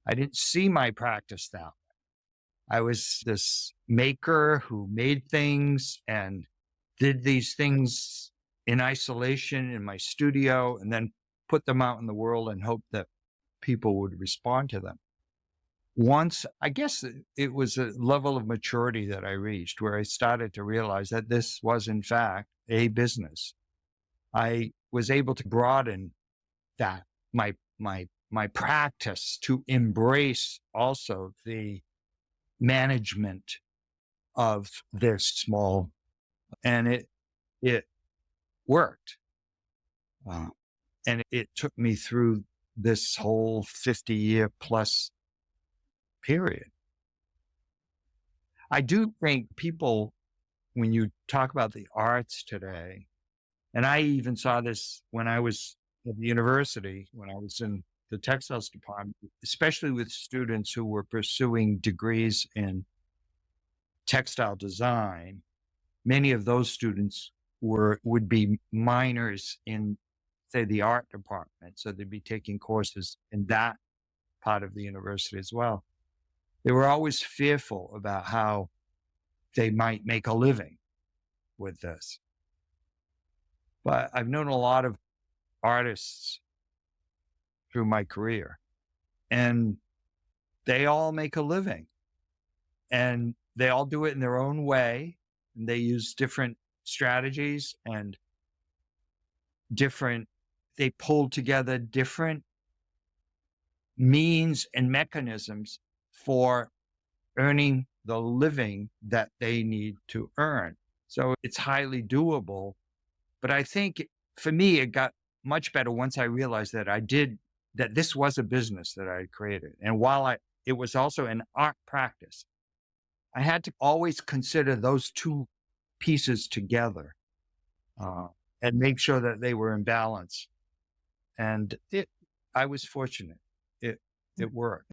I didn't see my practice that way. I was this maker who made things and did these things in isolation in my studio and then put them out in the world and hoped that people would respond to them. Once, I guess it was a level of maturity that I reached where I started to realize that this was, in fact, a business. I was able to broaden that my practice to embrace also the management of this small, and it worked. Uh, and it took me through this whole 50-year plus period. I do think people, when you talk about the arts today, and I even saw this when I was at the university, when I was in the textiles department, especially with students who were pursuing degrees in textile design. Many of those students would be minors in, say, the art department. So they'd be taking courses in that part of the university as well. They were always fearful about how they might make a living with this. But I've known a lot of artists through my career, and they all make a living, and they all do it in their own way. And they use different strategies and they pull together different means and mechanisms for earning the living that they need to earn. So it's highly doable. But I think for me, it got much better once I realized that this was a business that I had created. And it was also an art practice, I had to always consider those two pieces together, uh, and make sure that they were in balance. And I was fortunate. It worked.